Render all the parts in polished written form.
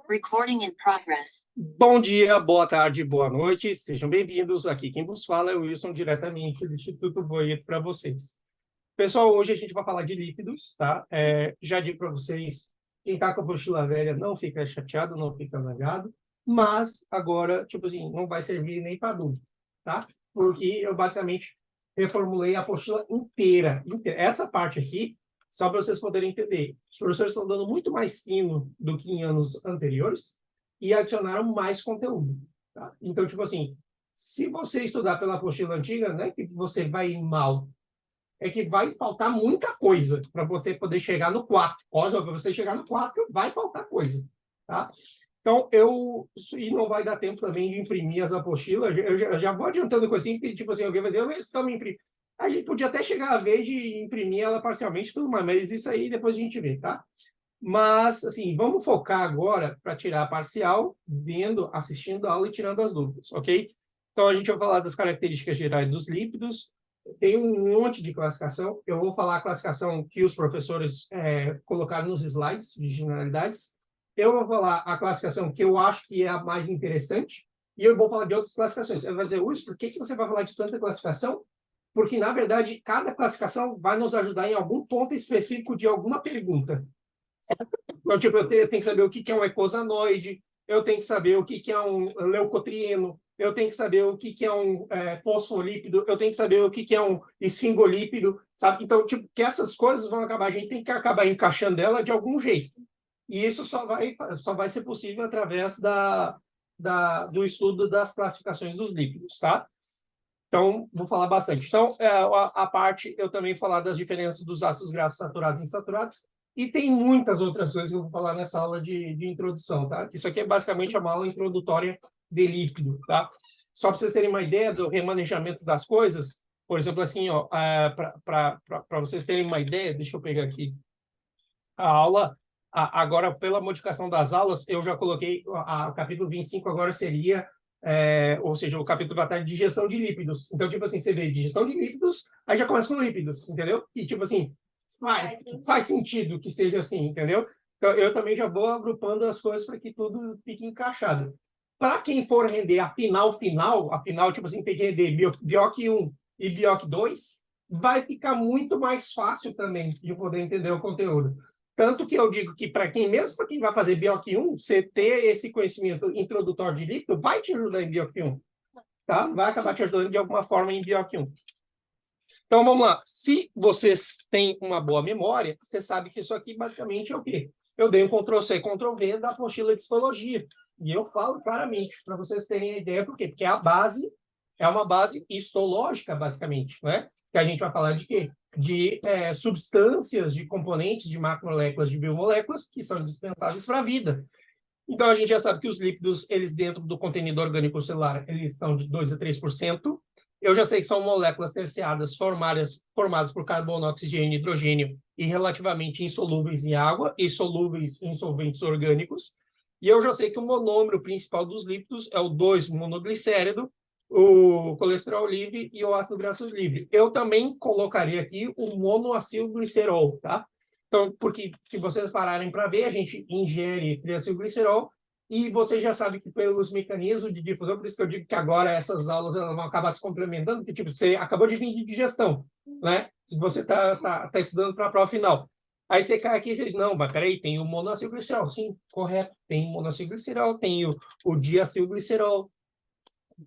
Recording in progress. Bom dia, boa tarde, boa noite, sejam bem-vindos. Aqui quem vos fala é o Wilson, diretamente do Instituto Voito para vocês. Pessoal, hoje a gente vai falar de lípidos, tá? Já digo para vocês, quem está com a apostila velha não fica chateado, não fica zangado, mas agora, tipo assim, não vai servir nem para dúvida, tá? Porque eu basicamente reformulei a apostila inteira. Essa parte aqui, só para vocês poderem entender, os professores estão dando muito mais fino do que em anos anteriores, e adicionaram mais conteúdo. Tá? Então, tipo assim, se você estudar pela apostila antiga, não é que você vai ir mal, é que vai faltar muita coisa para você poder chegar no 4. Para você chegar no 4, vai faltar coisa. Tá? Então, e não vai dar tempo também de imprimir as apostilas, eu já vou adiantando coisa assim, tipo assim, alguém vai dizer, estamos imprimindo. A gente podia até chegar a vez de imprimir ela parcialmente, tudo mais, mas isso aí depois a gente vê, tá? Mas, assim, vamos focar agora para tirar a parcial, vendo, assistindo a aula e tirando as dúvidas, ok? Então, a gente vai falar das características gerais dos lípidos. Tem um monte de classificação. Eu vou falar a classificação que os professores colocaram nos slides de generalidades. Eu vou falar a classificação que eu acho que é a mais interessante. E eu vou falar de outras classificações. Você vai dizer, Luiz, por que você vai falar de tanta classificação? Porque, na verdade, cada classificação vai nos ajudar em algum ponto específico de alguma pergunta. Então, tipo, eu tenho que saber o que é um ecosanoide, eu tenho que saber o que é um leucotrieno, eu tenho que saber o que é um fosfolípido, eu tenho que saber o que é um esfingolípido, sabe? Então, tipo, que essas coisas vão acabar, a gente tem que acabar encaixando ela de algum jeito. E isso só vai ser possível através do estudo das classificações dos lípidos, tá? Então, vou falar bastante. Então, a parte, eu também vou falar das diferenças dos ácidos graxos saturados e insaturados, e tem muitas outras coisas que eu vou falar nessa aula de introdução, tá? Isso aqui é basicamente uma aula introdutória de lípido, tá? Só para vocês terem uma ideia do remanejamento das coisas, por exemplo, assim, ó, para vocês terem uma ideia, deixa eu pegar aqui a aula. Agora, pela modificação das aulas, eu já coloquei o capítulo 25, agora seria, ou seja, o capítulo vai estar de digestão de lípidos. Então, tipo assim, você vê digestão de lípidos, aí já começa com lípidos, entendeu? E, tipo assim, faz sentido que seja assim, entendeu? Então, eu também já vou agrupando as coisas para que tudo fique encaixado. Para quem for render a final, tipo assim, tem que render BIOC 1 e BIOC 2, vai ficar muito mais fácil também de poder entender o conteúdo. Tanto que eu digo que, mesmo para quem vai fazer BIOC 1, você ter esse conhecimento introdutório de líquido vai te ajudar em BIOC 1. Tá? Vai acabar te ajudando de alguma forma em BIOC 1. Então, vamos lá. Se vocês têm uma boa memória, você sabe que isso aqui basicamente é o quê? Eu dei um Ctrl+C, Ctrl+V da apostila de histologia. E eu falo claramente, para vocês terem a ideia, por quê? Porque a base é uma base histológica, basicamente, né? Que a gente vai falar de quê? De substâncias, de componentes, de macromoléculas, de biomoléculas, que são indispensáveis para a vida. Então, a gente já sabe que os lípidos, eles dentro do contenidor orgânico celular, eles são de 2 a 3%. Eu já sei que são moléculas terciadas formadas por carbono, oxigênio e hidrogênio e relativamente insolúveis em água e solúveis em solventes orgânicos. E eu já sei que o monômero principal dos lípidos é o 2-monoglicérido, o colesterol livre e o ácido graxo livre. Eu também colocaria aqui o monoacilglicerol, tá? Então, porque se vocês pararem para ver, a gente ingere triacilglicerol e você já sabe que pelos mecanismos de difusão, por isso que eu digo que agora essas aulas elas vão acabar se complementando, porque tipo, você acabou de vir de digestão, né? Se você tá estudando para a prova final. Aí você cai aqui e você diz, não, mas peraí, tem o monoacilglicerol. Sim, correto. Tem o monoacilglicerol, tem o diacilglicerol,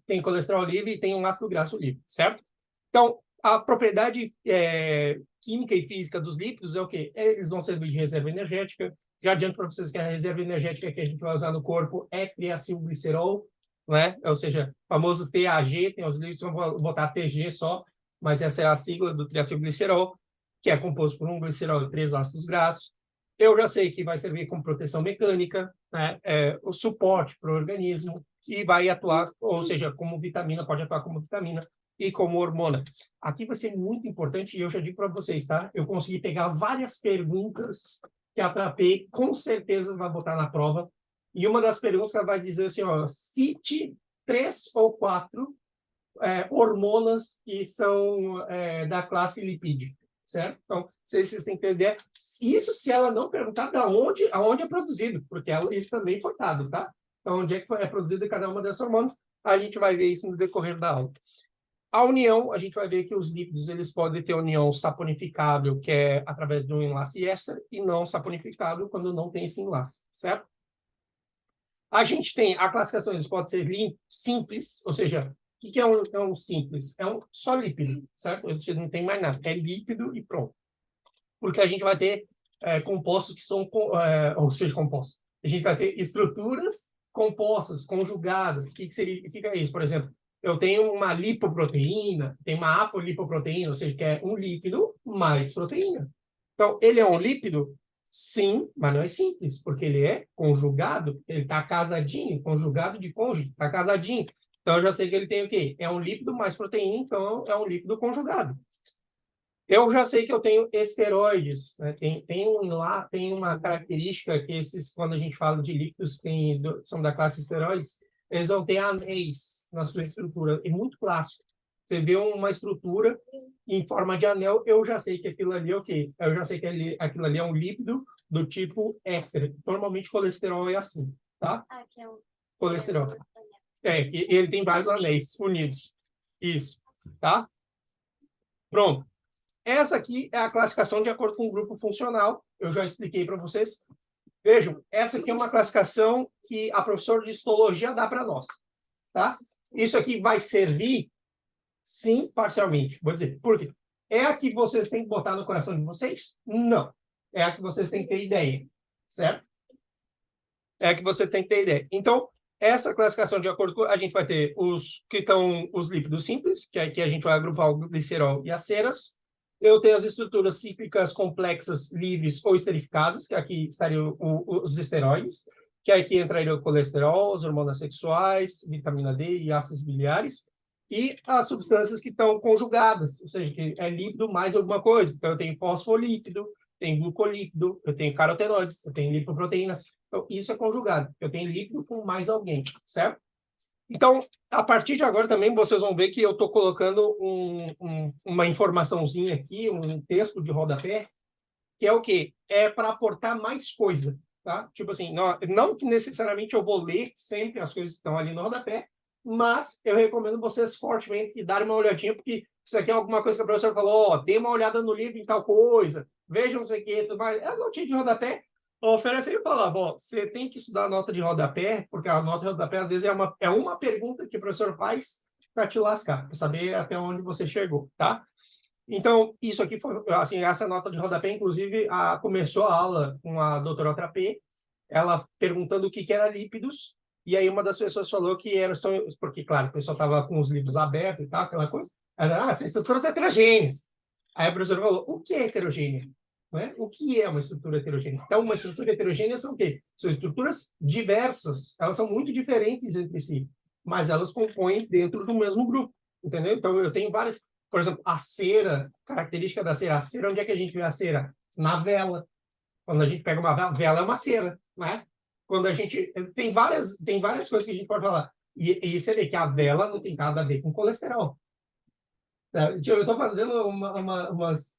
tem colesterol livre e tem um ácido graxo livre, certo? Então, a propriedade química e física dos lípidos é o quê? Eles vão servir de reserva energética. Já adianto para vocês que a reserva energética que a gente vai usar no corpo é triacilglicerol, né? Ou seja, o famoso TAG, tem os lípidos que vão botar TG só, mas essa é a sigla do triacilglicerol, que é composto por um glicerol e 3 ácidos graxos. Eu já sei que vai servir como proteção mecânica, né? O suporte para o organismo, e vai atuar, ou seja, como vitamina, pode atuar como vitamina e como hormona. Aqui vai ser muito importante, e eu já digo para vocês, tá? Eu consegui pegar várias perguntas que a Trapei com certeza vai botar na prova, e uma das perguntas que ela vai dizer assim, ó, cite 3 ou 4 hormonas que são da classe lipídica, certo? Então, vocês têm que entender isso se ela não perguntar aonde é produzido, porque isso também foi dado, tá? Então, onde é que é produzido cada uma dessas hormonas, a gente vai ver isso no decorrer da aula. A união, a gente vai ver que os lípidos eles podem ter união saponificável, que é através de um enlace éster, e não saponificável quando não tem esse enlace, certo? A gente tem a classificação, eles podem ser simples, ou seja, o que é um simples? É um só lípido, certo? Você não tem mais nada, é lípido e pronto. Porque a gente vai ter compostos que são, ou seja, compostos. A gente vai ter estruturas compostas, conjugadas. O que significa isso? Por exemplo, eu tenho uma lipoproteína, tem uma apolipoproteína, ou seja, que é um lípido mais proteína. Então, ele é um lípido? Sim, mas não é simples, porque ele é conjugado, ele está casadinho, conjugado de cônjuge, está casadinho. Então, eu já sei que ele tem o quê? É um lípido mais proteína, então é um lípido conjugado. Eu já sei que eu tenho esteroides, né? Tem uma característica que quando a gente fala de lípidos que são da classe esteroides, eles vão ter anéis na sua estrutura. É muito clássico. Você vê uma estrutura em forma de anel, eu já sei que aquilo ali é o quê? Eu já sei que aquilo ali é um lípido do tipo éster. Normalmente colesterol é assim, tá? Que é um Colesterol. Ele tem vários anéis unidos. Isso, tá? Pronto. Essa aqui é a classificação de acordo com o grupo funcional. Eu já expliquei para vocês. Vejam, essa aqui é uma classificação que a professora de histologia dá para nós. Tá? Isso aqui vai servir, sim, parcialmente. Vou dizer, por quê? É a que vocês têm que botar no coração de vocês? Não. É a que vocês têm que ter ideia. Certo? É a que você tem que ter ideia. Então, essa classificação de acordo com... A gente vai ter os lípidos simples, que aqui a gente vai agrupar o glicerol e as ceras. Eu tenho as estruturas cíclicas complexas, livres ou esterificadas, que aqui estariam os esteroides, que aqui entraria o colesterol, as hormonas sexuais, vitamina D e ácidos biliares, e as substâncias que estão conjugadas, ou seja, que é lípido mais alguma coisa. Então, eu tenho fosfolípido, tenho glucolípido, eu tenho carotenoides, eu tenho lipoproteínas. Então, isso é conjugado. Eu tenho lípido com mais alguém, certo? Então, a partir de agora também vocês vão ver que eu estou colocando uma informaçãozinha aqui, um texto de rodapé, que é o quê? É para aportar mais coisa, tá? Tipo assim, não que necessariamente eu vou ler sempre as coisas que estão ali no rodapé, mas eu recomendo vocês fortemente darem uma olhadinha, porque isso aqui é alguma coisa que a professora falou, dê uma olhada no livro em tal coisa, vejam não sei o quê, tudo mais. É a notinha de rodapé. Oferece aí e falava, você tem que estudar a nota de rodapé, porque a nota de rodapé, às vezes, é uma pergunta que o professor faz para te lascar, para saber até onde você chegou, tá? Então, isso aqui foi, assim, essa nota de rodapé, inclusive, começou a aula com a doutora Trapé, ela perguntando o que era lípidos, e aí uma das pessoas falou que porque, claro, o pessoal estava com os livros abertos e tal, aquela coisa, são estruturas heterogêneas. Aí a professora falou, o que é heterogênea? Né? O que é uma estrutura heterogênea? Então, uma estrutura heterogênea são o quê? São estruturas diversas, elas são muito diferentes entre si, mas elas compõem dentro do mesmo grupo, entendeu? Então, eu tenho várias, por exemplo, a cera, característica da cera. A cera, onde é que a gente vê a cera? Na vela. Quando a gente pega uma vela, vela é uma cera, né? Quando a gente... Tem várias coisas que a gente pode falar. E você vê que a vela não tem nada a ver com colesterol. Eu estou fazendo umas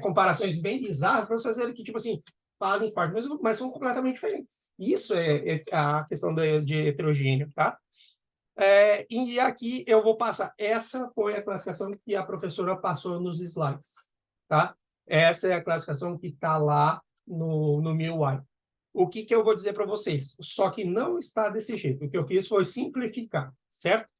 comparações bem bizarras para vocês verem que, tipo assim, fazem parte, mas são completamente diferentes. Isso é a questão de heterogêneo, tá? E aqui eu vou passar. Essa foi a classificação que a professora passou nos slides, tá? Essa é a classificação que está lá no MIUI. O que eu vou dizer para vocês? Só que não está desse jeito. O que eu fiz foi simplificar, certo?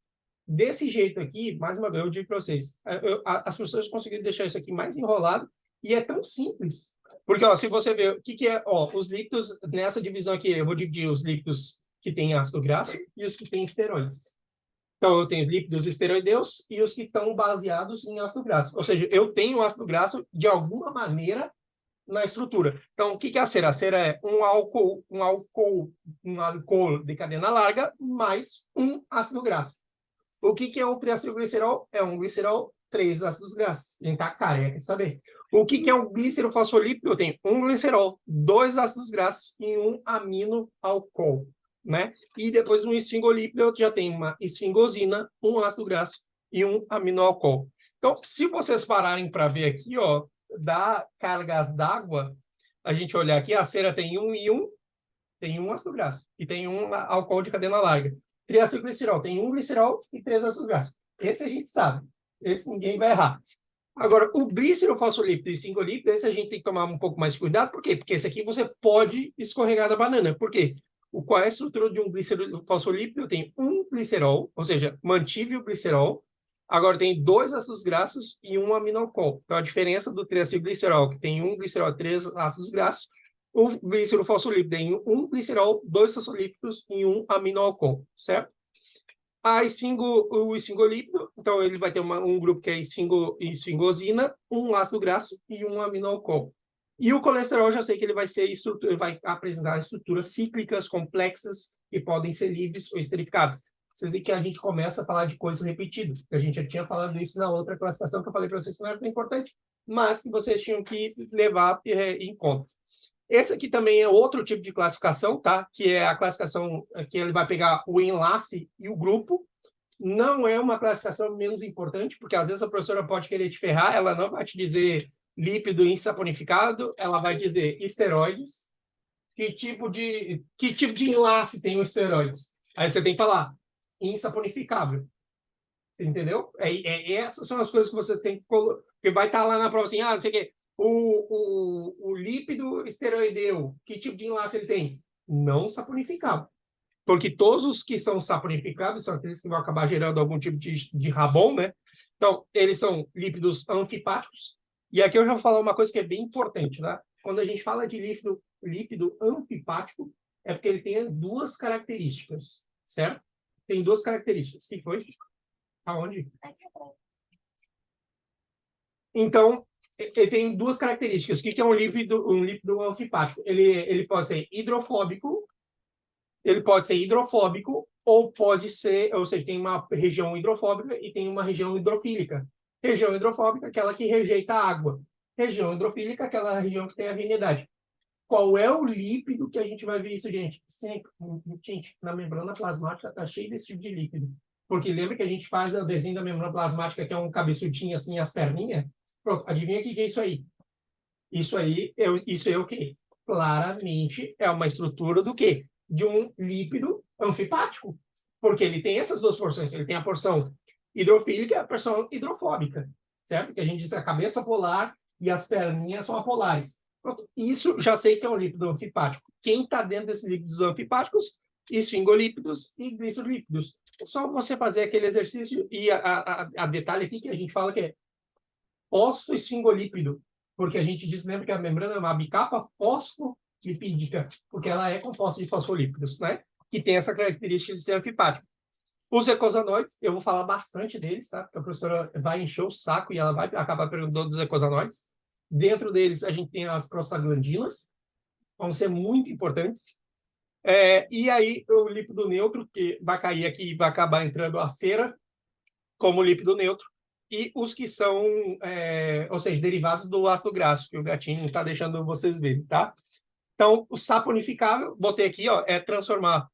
Desse jeito aqui, mais uma vez, eu digo para vocês, as pessoas conseguiram deixar isso aqui mais enrolado e é tão simples. Porque, ó, se você ver o que é, ó, os lípidos, nessa divisão aqui, eu vou dividir os lípidos que têm ácido graxo e os que têm esteroides. Então, eu tenho os lípidos esteroideus e os que estão baseados em ácido graxo. Ou seja, eu tenho ácido graxo de alguma maneira na estrutura. Então, o que é a cera? A cera é um álcool de cadena larga mais um ácido graxo. O que é um triacilglicerol? É um glicerol, 3 ácidos graxos. A gente está careca de saber. O que é um glicerofosfolípido? Eu tenho um glicerol, 2 ácidos graxos e um aminoalcool, né? E depois um esfingolípido, eu já tenho uma esfingosina, um ácido graxo e um aminoalcool. Então, se vocês pararem para ver aqui, ó, cargas d'água, a gente olhar aqui, a cera tem tem um ácido graxo e tem um álcool de cadena larga. Triacilglicerol tem um glicerol e 3 ácidos graxos. Esse a gente sabe. Esse ninguém vai errar. Agora, o glicerofosfolípido e singolípido, esse a gente tem que tomar um pouco mais de cuidado. Por quê? Porque esse aqui você pode escorregar da banana. Por quê? Qual é a estrutura de um glicerofosfolípido? Tem um glicerol, ou seja, mantive o glicerol. Agora tem 2 ácidos graxos e um aminalcool. Então, a diferença do triacilglicerol, que tem um glicerol e 3 ácidos graxos, o glicerofosfolípido tem um glicerol, 2 fosfolípidos e um aminoalcool, certo? O esfingolípido, então ele vai ter um grupo que é esfingosina, um ácido graxo e um aminoalcool. E o colesterol, já sei que ele vai apresentar estruturas cíclicas complexas que podem ser livres ou esterificadas. Vocês veem que a gente começa a falar de coisas repetidas, porque a gente já tinha falado isso na outra classificação que eu falei para vocês que não era tão importante, mas que vocês tinham que levar em conta. Esse aqui também é outro tipo de classificação, tá? Que é a classificação que ele vai pegar o enlace e o grupo. Não é uma classificação menos importante, porque às vezes a professora pode querer te ferrar, ela não vai te dizer lípido insaponificado, ela vai dizer esteroides. Que tipo de enlace tem os esteroides? Aí você tem que falar insaponificável. Você entendeu? Essas são as coisas que você tem que colocar. Porque vai estar lá na prova assim, não sei o quê. O lípido esteroideu, que tipo de enlace ele tem? Não saponificável. Porque todos os que são saponificados são aqueles que vão acabar gerando algum tipo de Rabon, né? Então, eles são lípidos anfipáticos. E aqui eu já vou falar uma coisa que é bem importante, né? Quando a gente fala de lípido anfipático, é porque ele tem 2 características, certo? Tem 2 características. O que foi? Aonde? Então, ele tem 2 características. O que é um lípido anfipático? Ele pode ser hidrofóbico, ou pode ser, ou seja, tem uma região hidrofóbica e tem uma região hidrofílica. Região hidrofóbica, aquela que rejeita a água. Região hidrofílica, aquela região que tem afinidade. Qual é o lípido que a gente vai ver isso, gente? Sempre. Gente, na membrana plasmática está cheio desse tipo de lípido. Porque lembra que a gente faz o desenho da membrana plasmática, que é um cabeçudinho assim, as perninhas? Pronto, adivinha o que é isso aí? Isso é o quê? Claramente é uma estrutura do quê? De um lípido anfipático. Porque ele tem essas 2 porções. Ele tem a porção hidrofílica e a porção hidrofóbica. Certo? Que a gente diz a cabeça polar e as perninhas são apolares. Pronto. Isso já sei que é um lípido anfipático. Quem está dentro desses lípidos anfipáticos? Esfingolípidos e glicerolípidos. É só você fazer aquele exercício e a detalhe aqui que a gente fala que é fosfoesfingolípido, porque a gente diz, lembra que a membrana é uma bicapa fosfolipídica, porque ela é composta de fosfolípidos, né? Que tem essa característica de ser anfipático. Os ecosanoides, eu vou falar bastante deles, tá? Porque a professora vai encher o saco e ela vai acabar perguntando dos ecosanoides. Dentro deles, a gente tem as prostaglandinas, vão ser muito importantes. E aí, o lípido neutro, que vai cair aqui e vai acabar entrando a cera como lípido neutro, e os que são, ou seja, derivados do ácido graxo, que o gatinho está deixando vocês verem, tá? Então, o saponificável, botei aqui, ó, é transformar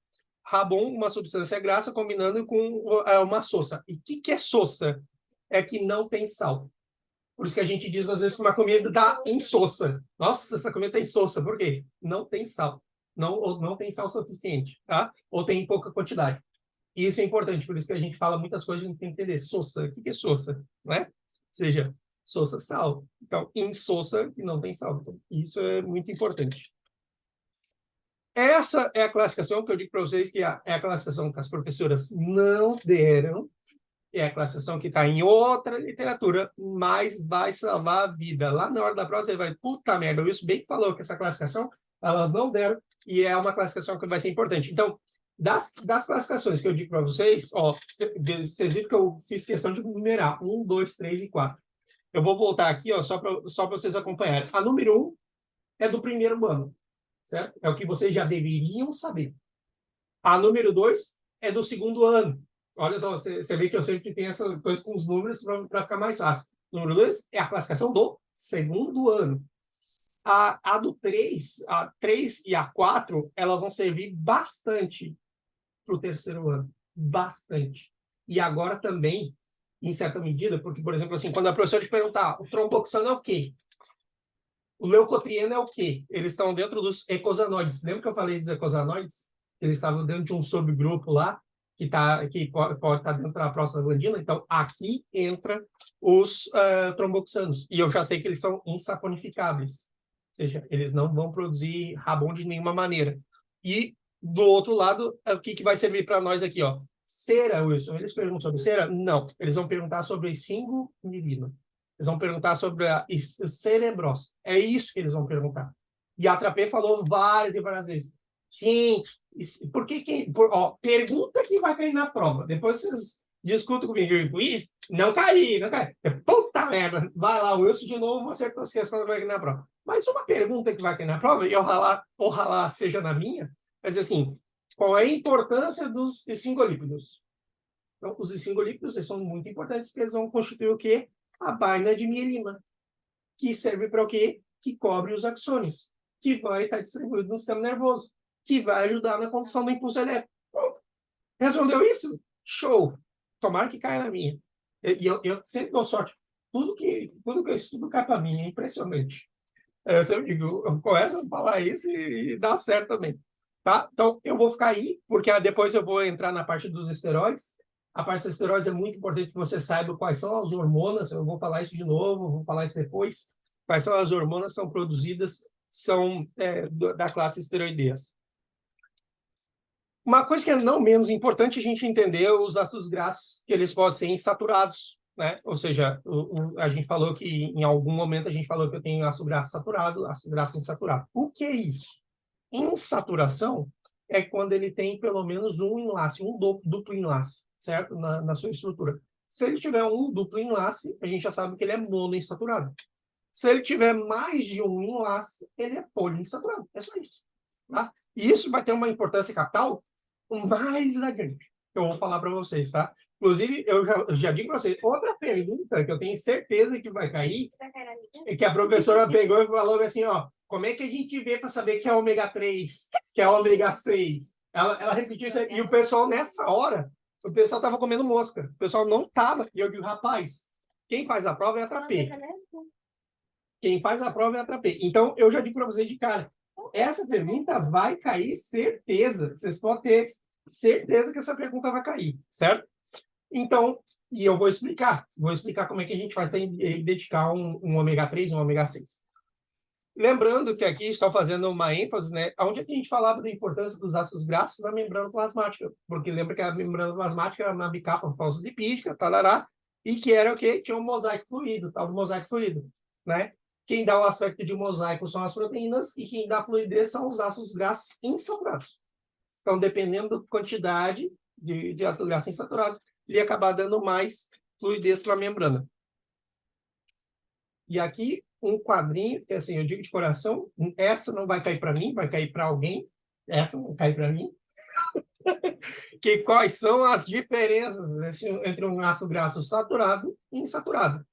Rabon, uma substância grassa, combinando com uma sossa. E o que é sossa? É que não tem sal. Por isso que a gente diz, às vezes, que uma comida está insossa. Nossa, essa comida está insossa. Por quê? Não tem sal. Não tem sal suficiente, tá? Ou tem pouca quantidade. E isso é importante, por isso que a gente fala muitas coisas, a gente tem que entender. Sossa, o que é sossa? Né? Ou seja, sossa, sal. Então, insossa, que não tem sal. Então, isso é muito importante. Essa é a classificação que eu digo para vocês que é a classificação que as professoras não deram, é a classificação que está em outra literatura, mas vai salvar a vida. Lá na hora da prova você vai, puta merda, o Wilson bem que falou que essa classificação, elas não deram, e é uma classificação que vai ser importante. Então, das classificações que eu digo para vocês, ó, vocês viram que eu fiz questão de numerar 1, 2, 3 e 4. Eu vou voltar aqui, ó, só para vocês acompanharem. A número 1 é do primeiro ano, certo? É o que vocês já deveriam saber. A número 2 é do segundo ano. Olha só, você vê que eu sempre tenho essa coisa com os números para ficar mais fácil. Número 2 é a classificação do segundo ano. A do 3, a 3 e a 4, elas vão servir bastante para o terceiro ano. Bastante. E agora também, em certa medida, porque, por exemplo, assim, quando a professora te perguntar, o tromboxano é o quê? O leucotrieno é o quê? Eles estão dentro dos ecosanoides. Lembra que eu falei dos ecosanoides? Eles estavam dentro de um subgrupo lá, que pode estar dentro da prostaglandina. Então, aqui entra os tromboxanos. E eu já sei que eles são insaponificáveis. Ou seja, eles não vão produzir Rabon de nenhuma maneira. E, do outro lado, o que vai servir para nós aqui? Ó? Cera, Wilson. Eles perguntam sobre cera? Não. Eles vão perguntar sobre esfingomilina. Eles vão perguntar sobre a cerebrose. É isso que eles vão perguntar. E a Trapê falou várias e várias vezes. Gente, por que... pergunta que vai cair na prova. Depois vocês discutem comigo com isso. Não cair, não cair. Puta merda. Vai lá, o Wilson de novo, acertou as questões que vai cair na prova. Mas uma pergunta que vai cair na prova, e ojalá seja na minha, vai dizer assim, qual é a importância dos esfingolípidos? Então, os esfingolípidos são muito importantes porque eles vão constituir o quê? A vaina de mielina, que serve para o quê? Que cobre os axônios, que vai estar distribuído no sistema nervoso, que vai ajudar na condução do impulso elétrico. Respondeu isso? Show! Tomara que caia na minha. E eu sempre dou sorte. Tudo que eu estudo cai para mim, é impressionante. Eu sempre digo, eu começo a falar isso e dá certo também. Tá? Então, eu vou ficar aí, porque depois eu vou entrar na parte dos esteroides. A parte dos esteroides é muito importante que você saiba quais são as hormonas. Eu vou falar isso de novo, vou falar isso depois. Quais são as hormonas que são produzidas, são da classe esteroideias. Uma coisa que é não menos importante a gente entender os ácidos graxos, que eles podem ser insaturados, né? Ou seja, a gente falou que em algum momento a gente falou que eu tenho ácido graxo saturado, ácido graxo insaturado. O que é isso? Insaturação é quando ele tem pelo menos um enlace, um duplo enlace, certo? Na sua estrutura. Se ele tiver um duplo enlace, a gente já sabe que ele é monoinsaturado. Se ele tiver mais de um enlace, ele é poliinsaturado. É só isso. Tá? E isso vai ter uma importância capital mais adiante. Eu vou falar para vocês, tá? Inclusive, eu já digo para vocês, outra pergunta que eu tenho certeza que vai cair, é que a professora pegou e falou assim, ó, como é que a gente vê para saber que é ômega 3, que é ômega 6? Ela repetiu isso aí, e o pessoal, nessa hora, o pessoal estava comendo mosca. O pessoal não estava. E eu digo, rapaz, quem faz a prova é a Trapê. Quem faz a prova é a Trapê. Então, eu já digo para vocês de cara, essa pergunta vai cair certeza. Vocês podem ter certeza que essa pergunta vai cair, certo? Então, e eu vou explicar como é que a gente faz para identificar um ômega 3 e um ômega 6. Lembrando que aqui, só fazendo uma ênfase, né, onde é que a gente falava da importância dos ácidos graxos na membrana plasmática, porque lembra que a membrana plasmática era uma bicapa fosfolipídica, talará, e que era o quê? Tinha um mosaico fluido, tal do mosaico fluido, né? Quem dá o aspecto de mosaico são as proteínas e quem dá fluidez são os ácidos graxos insaturados. Então, dependendo da quantidade de ácido graxo insaturado, ele ia acabar dando mais fluidez para a membrana. E aqui, um quadrinho, que assim, eu digo de coração, essa não vai cair para mim, vai cair para alguém, essa não cai para mim. Que quais são as diferenças entre um ácido graxo saturado e insaturado,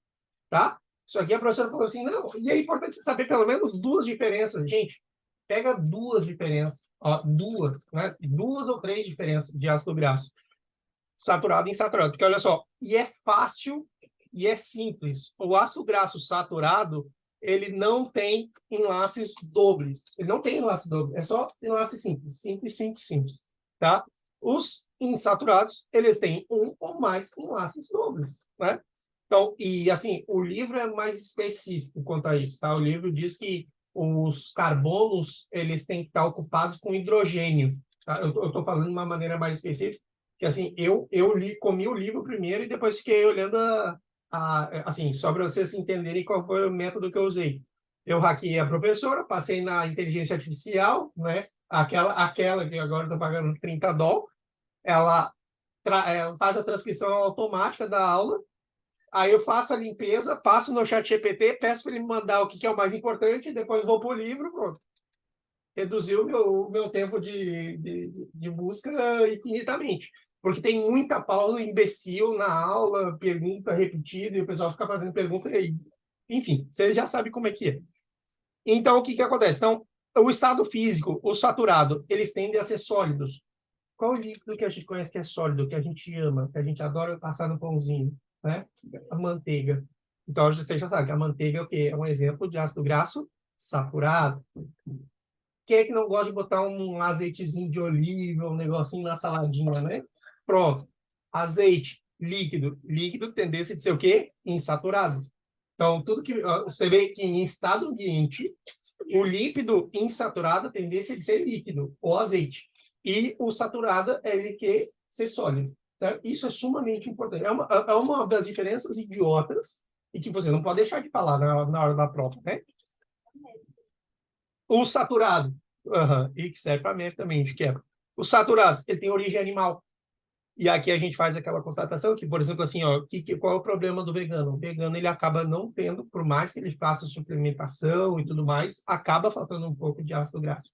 tá? Isso aqui a professora falou assim, não, e é importante você saber pelo menos duas diferenças. Gente, pega duas diferenças, ó, duas, né? Duas ou três diferenças de ácido graxo saturado e insaturado. Porque, olha só, e é fácil e é simples. O ácido graxo saturado, ele não tem enlaces dobles. Ele não tem enlace doble, é só enlace simples. Simples, simples, simples. Tá? Os insaturados, eles têm um ou mais enlaces dobles, né? Então, e assim, o livro é mais específico quanto a isso, tá? O livro diz que os carbonos, eles têm que estar ocupados com hidrogênio, tá? Eu estou falando de uma maneira mais específica, que assim, comi o livro primeiro e depois fiquei olhando assim, só para vocês entenderem qual foi o método que eu usei. Eu hackeei a professora, passei na inteligência artificial, né? Aquela que agora estou pagando $30, ela faz a transcrição automática da aula. Aí eu faço a limpeza, passo no chat GPT, peço para ele me mandar o que é o mais importante, depois vou para o livro, pronto. Reduziu o meu tempo de busca infinitamente. Porque tem muita Paulo imbecil na aula, pergunta repetida, e o pessoal fica fazendo pergunta, e, enfim, você já sabe como é que é. Então, o que acontece? Então, o estado físico, o saturado, eles tendem a ser sólidos. Qual o líquido que a gente conhece que é sólido, que a gente ama, que a gente adora passar no pãozinho? Né? A manteiga. Então, você já sabe que a manteiga é o quê? É um exemplo de ácido graxo saturado. Quem é que não gosta de botar um azeitezinho de oliva, um negocinho na saladinha, né? Pronto. Azeite líquido. Líquido, tendência de ser o quê? Insaturado. Então, tudo que você vê que em estado ambiente, o líquido insaturado, tendência de ser líquido, ou azeite. E o saturado é ele que ser sólido. Tá? Isso é sumamente importante. É uma das diferenças idiotas e que você não pode deixar de falar na hora da prova, né? O saturado, e que serve para mim também, de quebra. Os saturados, ele tem origem animal. E aqui a gente faz aquela constatação que, por exemplo, assim, ó, qual é o problema do vegano? O vegano, ele acaba não tendo, por mais que ele faça suplementação e tudo mais, acaba faltando um pouco de ácido graxo.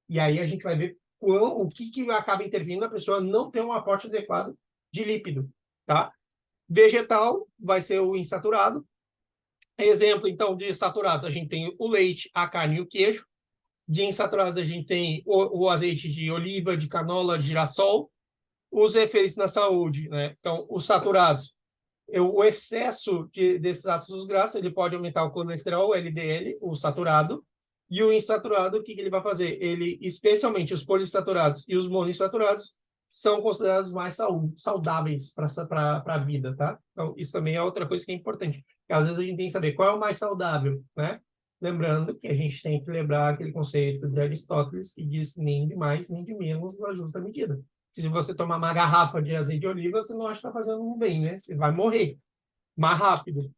E aí a gente vai ver o que acaba intervindo na pessoa não ter um aporte adequado de lípido, tá? Vegetal vai ser o insaturado. Exemplo, então, de saturados, a gente tem o leite, a carne e o queijo. De insaturados, a gente tem o azeite de oliva, de canola, de girassol. Os efeitos na saúde, né? Então, os saturados, o excesso desses ácidos graxos, ele pode aumentar o colesterol, o LDL, o saturado, e o insaturado, o que ele vai fazer? Ele, especialmente os polissaturados e os monoinsaturados, são considerados mais saudáveis para a vida, tá? Então, isso também é outra coisa que é importante. Porque, às vezes a gente tem que saber qual é o mais saudável, né? Lembrando que a gente tem que lembrar aquele conceito de Aristóteles que diz nem de mais, nem de menos na justa medida. Se você tomar uma garrafa de azeite de oliva, você não acha que está fazendo um bem, né? Você vai morrer mais rápido.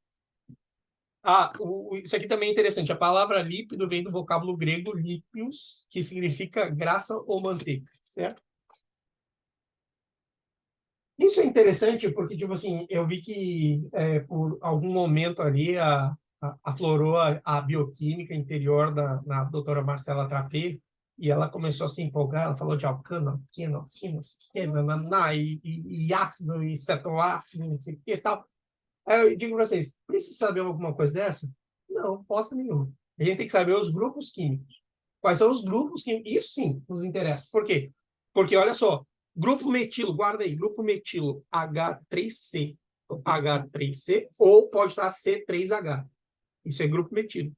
Isso aqui também é interessante. A palavra lípido vem do vocábulo grego lípios, que significa graça ou manteiga, certo? Isso é interessante porque, tipo assim, eu vi que por algum momento ali aflorou a bioquímica interior na doutora Marcela Trapê, e ela começou a se empolgar, ela falou de alcano, alqueno, e ácido, e cetoácido, não sei o que e tal. Aí eu digo para vocês, precisa saber alguma coisa dessa? Não, posta nenhuma. A gente tem que saber os grupos químicos. Quais são os grupos químicos? Isso sim nos interessa. Por quê? Porque, olha só, grupo metilo, guarda aí, grupo metilo H3C. H3C, ou pode estar C3H. Isso é grupo metilo.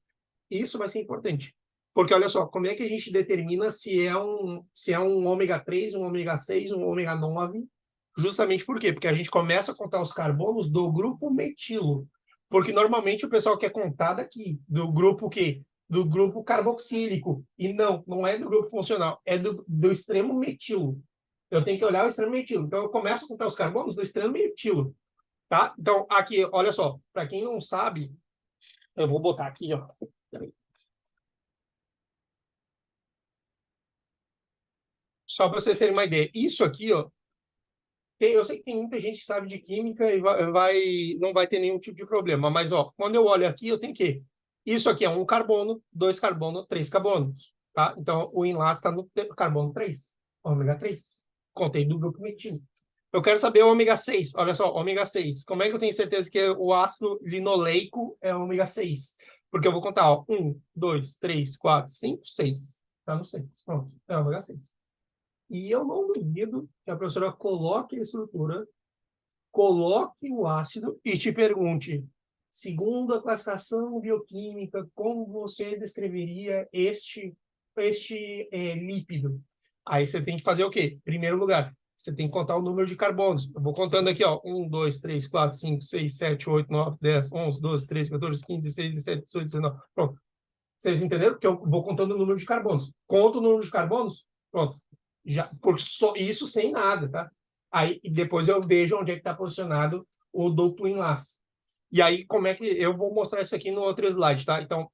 Isso vai ser importante. Porque, olha só, como é que a gente determina se é um ômega 3, um ômega 6, um ômega 9? Justamente por quê? Porque a gente começa a contar os carbonos do grupo metilo. Porque normalmente o pessoal quer contar daqui, do grupo o quê? Do grupo carboxílico. E não é do grupo funcional, é do extremo metilo. Eu tenho que olhar o extremo metilo. Então, eu começo a contar os carbonos do extremo metilo. Tá? Então, aqui, olha só, para quem não sabe, eu vou botar aqui, ó. Só para vocês terem uma ideia. Isso aqui, ó, eu sei que tem muita gente que sabe de química e não vai ter nenhum tipo de problema, mas ó, quando eu olho aqui, eu tenho que isso aqui é um carbono, dois carbono, três carbonos, tá? Então o enlace está no carbono 3, ômega 3. Contei do grupo metil. Eu quero saber o ômega 6. Olha só, ômega 6. Como é que eu tenho certeza que o ácido linoleico é ômega 6? Porque eu vou contar, ó, 1, 2, 3, 4, 5, 6. Tá no 6. Pronto, é ômega 6. E eu não duvido que a professora coloque a estrutura, coloque o ácido e te pergunte, segundo a classificação bioquímica, como você descreveria este lípido? Aí você tem que fazer o quê? Em primeiro lugar, você tem que contar o número de carbonos. Eu vou contando aqui, ó, 1, 2, 3, 4, 5, 6, 7, 8, 9, 10, 11, 12, 13, 14, 15, 16, 17, 18, 19. Pronto. Vocês entenderam? Porque eu vou contando o número de carbonos. Conto o número de carbonos, pronto. Já, por só isso sem nada, tá? Aí depois eu vejo onde é que está posicionado o duplo enlace. E aí, como é que eu vou mostrar isso aqui no outro slide, tá? Então,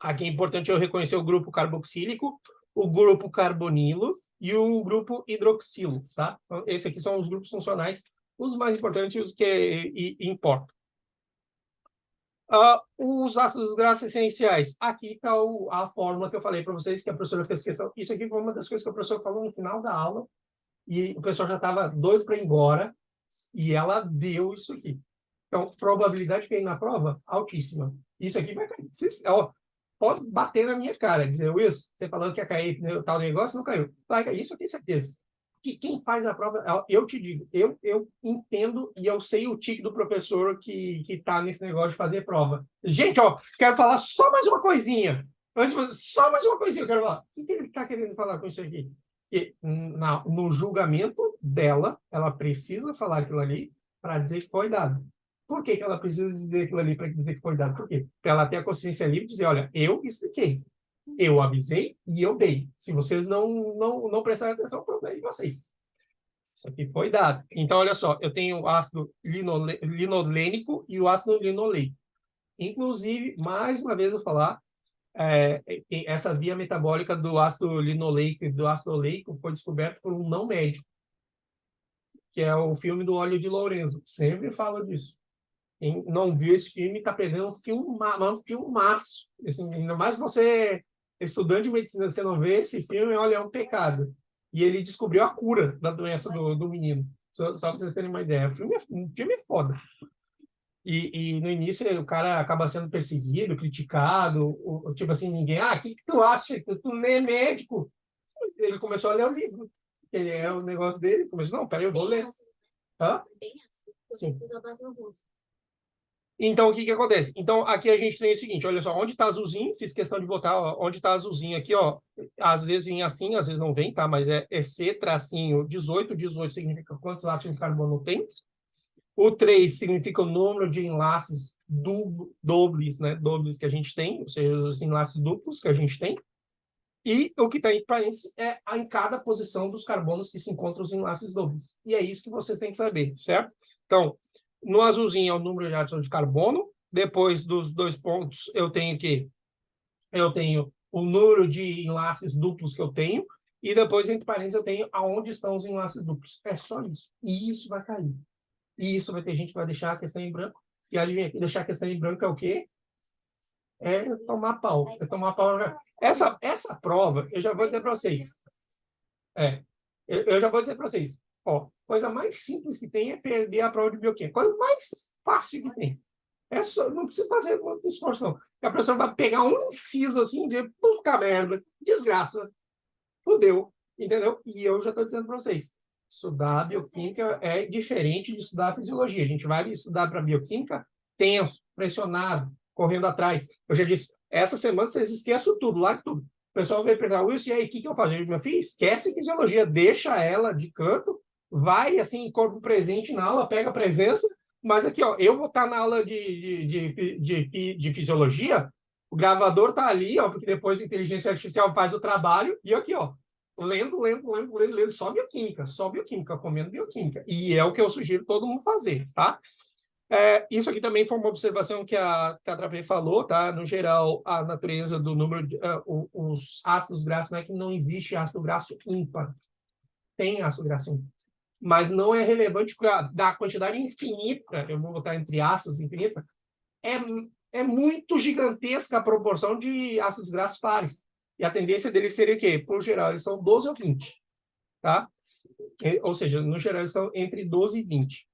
aqui é importante eu reconhecer o grupo carboxílico, o grupo carbonilo e o grupo hidroxilo, tá? Então, esses aqui são os grupos funcionais, os mais importantes e os que importam. Os ácidos graxos essenciais. Aqui está a fórmula que eu falei para vocês, que a professora fez questão. Isso aqui foi uma das coisas que a professora falou no final da aula, e o pessoal já estava doido para ir embora, e ela deu isso aqui. Então, probabilidade de cair na prova, altíssima. Isso aqui vai cair. Pode bater na minha cara, dizer, Wilson, você falando que ia cair tal negócio, não caiu. Vai cair, isso eu tenho certeza. Que quem faz a prova, eu te digo, eu entendo e eu sei o tique do professor que está nesse negócio de fazer prova. Gente, ó, quero falar só mais uma coisinha. Só mais uma coisinha que eu quero falar. O que ele está querendo falar com isso aqui? Que no julgamento dela, ela precisa falar aquilo ali para dizer que foi dado. Por que ela precisa dizer aquilo ali para dizer que foi dado? Por quê? Para ela ter a consciência livre e dizer, olha, eu expliquei, eu avisei e eu dei. Se vocês não prestarem atenção, o problema é de vocês. Isso aqui foi dado. Então, olha só, eu tenho o ácido linolênico e o ácido linoleico. Inclusive, mais uma vez eu vou falar, essa via metabólica do ácido linoleico e do ácido oleico foi descoberto por um não médico, que é o filme do Óleo de Lourenço. Sempre fala disso. Quem não viu esse filme está perdendo um filmaço. Assim, ainda mais você, estudante de medicina, você não vê esse filme, olha, é um pecado. E ele descobriu a cura da doença do menino. Só para vocês terem uma ideia. O filme é foda. E no início o cara acaba sendo perseguido, criticado, tipo assim, ninguém, o que tu acha? Tu nem é médico. Ele começou a ler o livro. Ele é o negócio dele. Começou, não, peraí, eu vou ler. Hã? Sim. Então, o que acontece? Então, aqui a gente tem o seguinte, olha só, onde está azulzinho, fiz questão de botar, ó, onde está azulzinho aqui, ó, às vezes vem assim, às vezes não vem, tá? Mas é C, tracinho 18, 18 significa quantos átomos de carbono tem. O 3 significa o número de enlaces dobles, né? Dobles que a gente tem, ou seja, os enlaces duplos que a gente tem. E o que está em parênteses é em cada posição dos carbonos que se encontram os enlaces dobles. E é isso que vocês têm que saber, certo? Então, no azulzinho é o número de átomos de carbono. Depois dos dois pontos, eu tenho o número de enlaces duplos que eu tenho. E depois, entre parênteses, eu tenho aonde estão os enlaces duplos. É só isso. E isso vai cair. E isso vai ter gente que vai deixar a questão em branco. E adivinha, deixar a questão em branco é o quê? É tomar pau. É tomar pau. Essa prova, eu já vou dizer para vocês. Eu já vou dizer para vocês. Ó, coisa mais simples que tem é perder a prova de bioquímica. Coisa mais fácil que tem. Não precisa fazer muito esforço, não. A professora vai pegar um inciso assim e dizer, puta merda, desgraça, fudeu, entendeu? E eu já estou dizendo para vocês, estudar bioquímica é diferente de estudar fisiologia. A gente vai estudar para bioquímica tenso, pressionado, correndo atrás. Eu já disse, essa semana vocês esquecem tudo, lá de tudo. O pessoal vai perguntar, Wilson, e aí, o que eu faço? Meu filho, esquece fisiologia, deixa ela de canto, vai, assim, corpo presente na aula, pega a presença, mas aqui, ó, eu vou estar na aula de fisiologia, o gravador está ali, ó, porque depois a inteligência artificial faz o trabalho, e aqui, ó, lendo, só bioquímica, comendo bioquímica. E é o que eu sugiro todo mundo fazer, tá? Isso aqui também foi uma observação que a Trapê falou, tá? No geral, a natureza do número os ácidos graxos, não é que não existe ácido graxo ímpar. Tem ácido graxo ímpar. Mas não é relevante da quantidade infinita, eu vou botar entre aspas, infinita, é muito gigantesca a proporção de ácidos graxos pares. E a tendência deles seria o quê? Por geral, eles são 12 ou 20. Tá? Ou seja, no geral, eles são entre 12 e 20.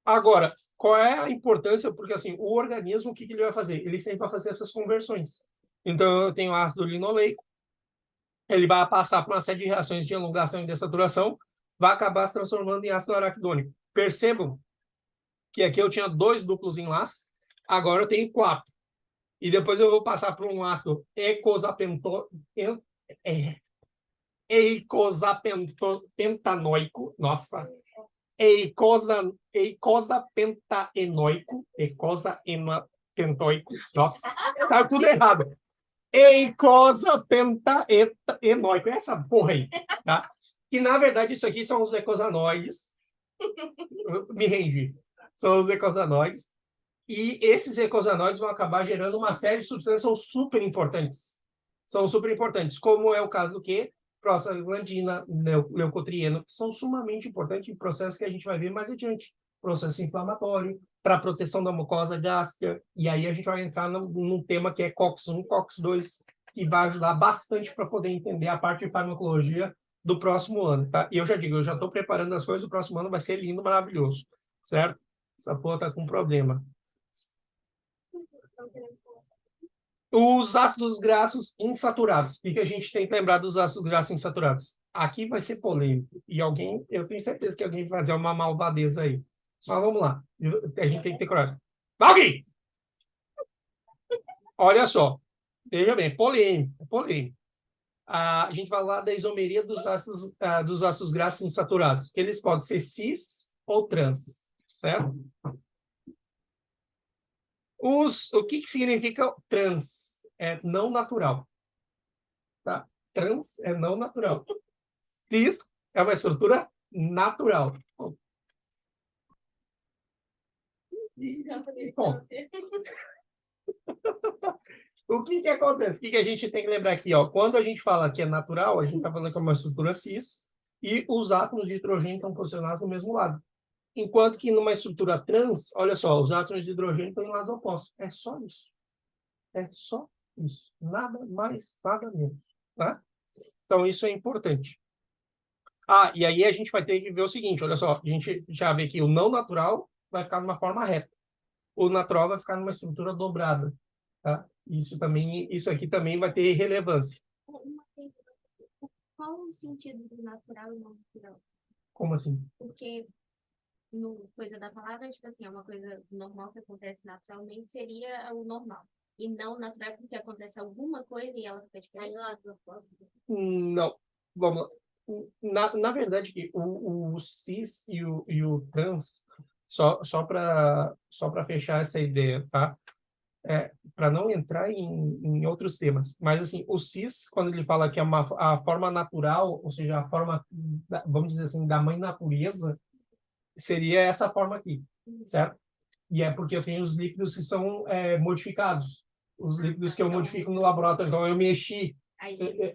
Agora, qual é a importância? Porque assim, o organismo, o que ele vai fazer? Ele sempre vai fazer essas conversões. Então, eu tenho ácido linoleico, ele vai passar por uma série de reações de elongação e dessaturação, vai acabar se transformando em ácido araquidônico. Percebam que aqui eu tinha 2 duplos enlaces, agora eu tenho 4. E depois eu vou passar por um ácido eicosapentanoico, nossa, eicosapentaenoico, nossa, saiu tudo errado. Eicosapentaenoico, essa porra aí, tá? Que na verdade isso aqui são os eicosanoides. Me rendi. São os eicosanoides. E esses eicosanoides vão acabar gerando uma série de substâncias que são super importantes. São super importantes, como é o caso do quê? Prostaglandina, leucotrieno, que são sumamente importantes em processos que a gente vai ver mais adiante. Processo inflamatório, para proteção da mucosa gástrica, e aí a gente vai entrar num tema que é COX-1, COX-2, que vai ajudar bastante para poder entender a parte de farmacologia do próximo ano, tá? E eu já digo, eu já estou preparando as coisas, o próximo ano vai ser lindo, maravilhoso, certo? Essa porra tá com problema. Os ácidos graxos insaturados. O que a gente tem que lembrar dos ácidos graxos insaturados? Aqui vai ser polêmico. E eu tenho certeza que alguém vai fazer uma malvadeza aí. Mas vamos lá. A gente tem que ter coragem. Alguém! Olha só, veja bem, polêmico, polêmico. A gente vai falar da isomeria dos ácidos graxos insaturados, que eles podem ser cis ou trans, certo? O que significa trans? É não natural, tá? Trans é não natural. Cis é uma estrutura natural. Bom, o que acontece? O que a gente tem que lembrar aqui? Ó? Quando a gente fala que é natural, a gente está falando que é uma estrutura cis e os átomos de hidrogênio estão posicionados no mesmo lado. Enquanto que numa estrutura trans, olha só, os átomos de hidrogênio estão em lados opostos. É só isso. É só isso. Nada mais, nada menos. Tá? Então, isso é importante. Ah, e aí a gente vai ter que ver o seguinte, olha só, a gente já vê que o não natural vai ficar numa forma reta. O natural vai ficar numa estrutura dobrada. Tá? Isso aqui também vai ter relevância. Qual o sentido do natural e não natural? Como assim? Porque no coisa da palavra, tipo assim, é uma coisa normal que acontece naturalmente, seria o normal. E não natural porque acontece alguma coisa e ela fica diferente. Não. Vamos lá. Na verdade, o cis e o trans, só para fechar essa ideia, tá? Para não entrar em outros temas. Mas, assim, o cis, quando ele fala que é a forma natural, ou seja, a forma, vamos dizer assim, da mãe natureza, seria essa forma aqui, certo? E é porque eu tenho os líquidos que são modificados. Os líquidos que eu modifico no laboratório. Então, eu mexi,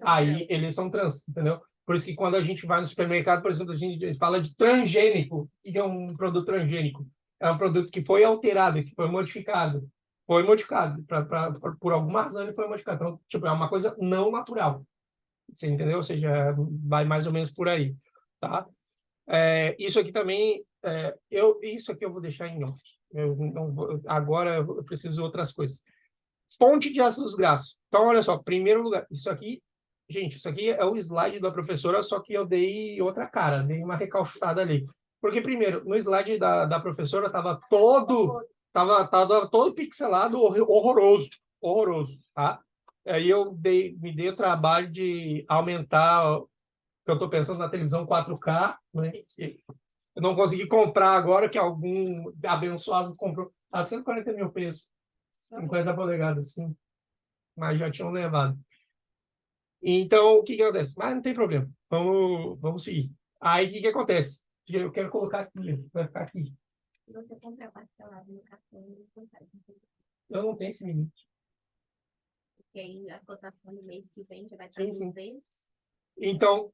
aí eles são trans, entendeu? Por isso que quando a gente vai no supermercado, por exemplo, a gente fala de transgênico. O que é um produto transgênico? É um produto que foi alterado, que foi modificado. Foi modificado. Por alguma razão ele foi modificado. Então, tipo, é uma coisa não natural. Você entendeu? Ou seja, vai mais ou menos por aí. Tá? Isso aqui também, isso aqui eu vou deixar em off. Agora eu preciso de outras coisas. Fonte de ácidos graxos. Então, olha só, primeiro lugar, isso aqui, gente, isso aqui é o slide da professora, só que eu dei outra cara, dei uma recalchutada ali. Porque, primeiro, no slide da professora tava todo pixelado, horroroso, horroroso, tá? Aí me dei o trabalho de aumentar, que eu estou pensando na televisão 4K, né? Eu não consegui comprar agora, que algum abençoado comprou a 140 mil pesos. 50 polegadas, sim. Mas já tinham levado. Então, o que acontece? Mas não tem problema. Vamos seguir. Aí, o que acontece? Eu quero colocar aqui, vai ficar aqui. Você compra parcelado no cartão Eu não tenho esse limite. porque aí a cotação do mês que vem já vai estar Sim, sim. 200. Então,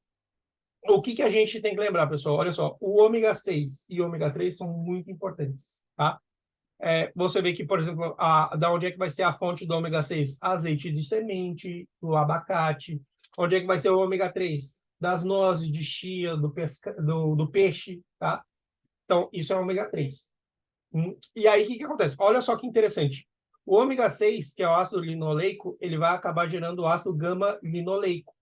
o que a gente tem que lembrar, pessoal? Olha só, o ômega 6 e o ômega 3 são muito importantes, tá? Você vê que, por exemplo, da onde é que vai ser a fonte do ômega 6? Azeite de semente, do abacate. Onde é que vai ser o ômega 3? Das nozes, de chia, do peixe, tá? Então, isso é ômega 3. E aí, o que acontece? Olha só que interessante. O ômega 6, que é o ácido linoleico, ele vai acabar gerando o ácido gama-linoleico,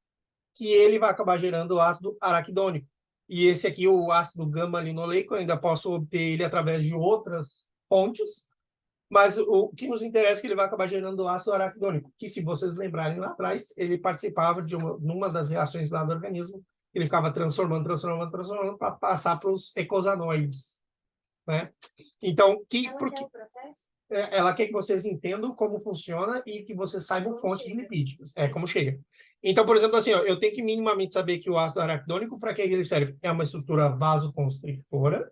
que ele vai acabar gerando o ácido araquidônico. E esse aqui, o ácido gama-linoleico, eu ainda posso obter ele através de outras fontes, mas o que nos interessa é que ele vai acabar gerando ácido araquidônico, que, se vocês lembrarem lá atrás, ele participava de numa das reações lá do organismo, ele ficava transformando para passar para os eicosanoides, né? Então, ela quer que vocês entendam como funciona e que vocês saibam fontes de lipídicos, como chega. Então, por exemplo, assim, ó, eu tenho que minimamente saber que o ácido araquidônico, para que ele serve? É uma estrutura vasoconstrictora,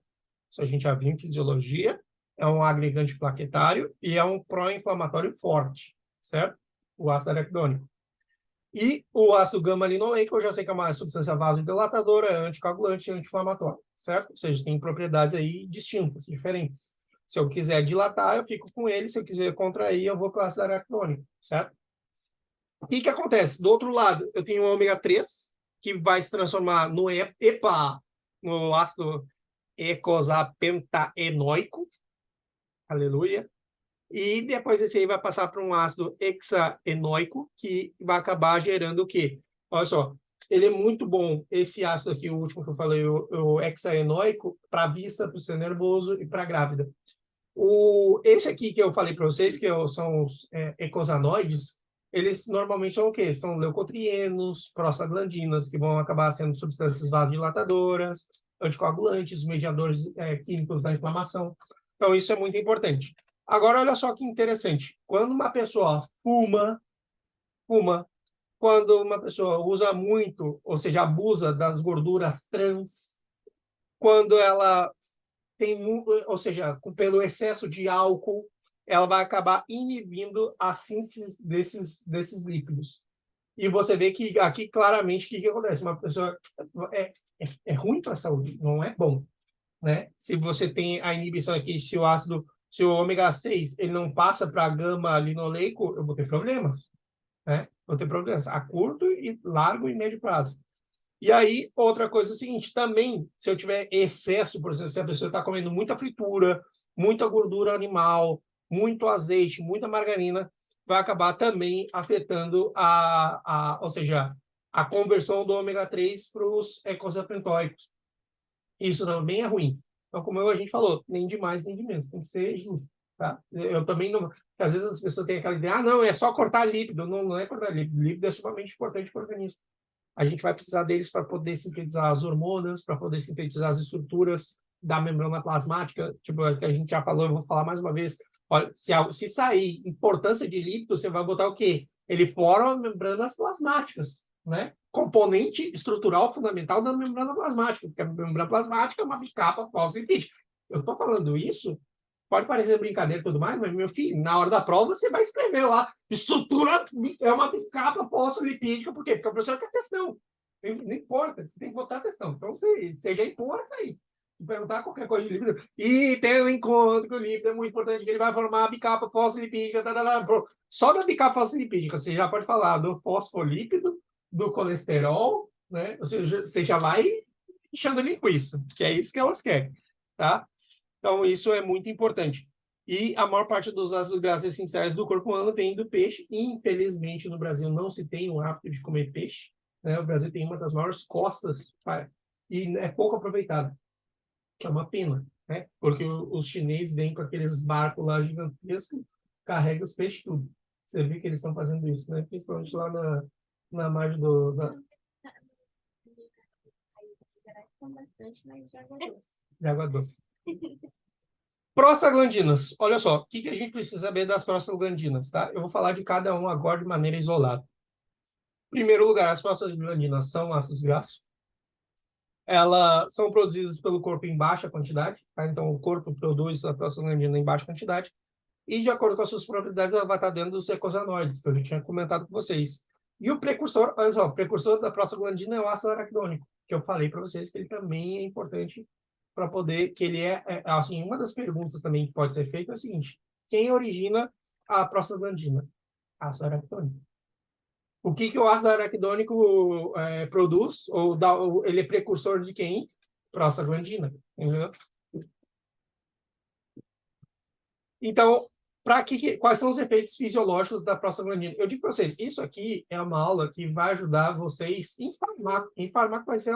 isso a gente já viu em fisiologia, é um agregante plaquetário e é um pró-inflamatório forte, certo? O ácido araquidônico. E o ácido gama-linoleico, eu já sei que é uma substância vasodilatadora, é anticoagulante e anti-inflamatório, certo? Ou seja, tem propriedades aí distintas, diferentes. Se eu quiser dilatar, eu fico com ele. Se eu quiser contrair, eu vou com o ácido araquidônico, certo? O que acontece? Do outro lado, eu tenho o ômega 3, que vai se transformar no ácido eicosapentaenoico, aleluia, e depois esse aí vai passar para um ácido hexaenoico, que vai acabar gerando o quê? Olha só, ele é muito bom, esse ácido aqui, o último que eu falei, o hexaenoico, para a vista, para o sistema nervoso e para a grávida. Esse aqui que eu falei para vocês, são os eicosanoides, eles normalmente são o quê? São leucotrienos, prostaglandinas, que vão acabar sendo substâncias vasodilatadoras, anticoagulantes, mediadores químicos da inflamação. Então, isso é muito importante. Agora, olha só que interessante. Quando uma pessoa fuma, quando uma pessoa usa muito, ou seja, abusa das gorduras trans, quando ela ou seja, pelo excesso de álcool, ela vai acabar inibindo a síntese desses lípidos. E você vê que aqui claramente o que acontece? Uma pessoa é ruim para a saúde, não é bom, né? Se você tem a inibição aqui, se o ômega 6 ele não passa para a gama linoleico, eu vou ter problemas, né? Vou ter problemas a curto e largo e médio prazo. E aí, outra coisa é o seguinte, também, se eu tiver excesso, por exemplo, se a pessoa está comendo muita fritura, muita gordura animal, muito azeite, muita margarina, vai acabar também afetando ou seja, a conversão do ômega 3 para os eicosapentaóicos. Isso também é ruim. Então, como a gente falou, nem de mais, nem de menos, tem que ser justo, tá? Eu também não... Às vezes as pessoas têm aquela ideia, não, é só cortar lípido. Não, não é cortar lípido. Lípido é sumamente importante para o organismo. A gente vai precisar deles para poder sintetizar as hormonas, para poder sintetizar as estruturas da membrana plasmática, tipo, que a gente já falou, eu vou falar mais uma vez. Olha, se sair importância de lípido, você vai botar o quê? Ele forma membranas plasmáticas, né? Componente estrutural fundamental da membrana plasmática, porque a membrana plasmática é uma bicapa pós-lipídica. Eu estou falando isso, pode parecer brincadeira e tudo mais, mas, meu filho, na hora da prova você vai escrever lá, estrutura é uma bicapa pós-lipídica, por quê? Porque a professora quer textão. Não importa, você tem que botar textão. Então, você já empurra isso aí. Perguntar qualquer coisa de lípido. E tendo em conta que o lípido é muito importante, que ele vai formar a bicapa fosfolipídica. Só da bicapa fosfolipídica, você já pode falar do fosfolípido, do colesterol, né? Ou seja, você já vai enchendo linguiça, que é isso que elas querem, tá? Então, isso é muito importante. E a maior parte dos ácidos graxos essenciais do corpo humano vem do peixe. Infelizmente, no Brasil não se tem o hábito de comer peixe, né? O Brasil tem uma das maiores costas e é pouco aproveitado, que é uma pena, né? Porque os chineses vêm com aqueles barcos lá gigantescos, carregam os peixes tudo. Você vê que eles estão fazendo isso, né? Principalmente lá na margem de água doce. Prostaglandinas. Olha só, o que a gente precisa saber das prostaglandinas, tá? Eu vou falar de cada um agora de maneira isolada. Em primeiro lugar, as prostaglandinas são ácidos graxos. Elas são produzidas pelo corpo em baixa quantidade, tá? Então, o corpo produz a prostaglandina em baixa quantidade. E, de acordo com as suas propriedades, ela vai estar dentro dos eicosanoides, que eu já tinha comentado com vocês. E o precursor, olha só, o precursor da prostaglandina é o ácido araquidônico, que eu falei para vocês que ele também é importante para poder, que ele assim, uma das perguntas também que pode ser feita é o seguinte: quem origina a prostaglandina? Ácido araquidônico. O que o ácido araquidônico produz, ele é precursor de quem? Prostaglandina, entendeu? Então, quais são os efeitos fisiológicos da prostaglandina? Eu digo para vocês, isso aqui é uma aula que vai ajudar vocês em farmácia. Em farmácia vai ser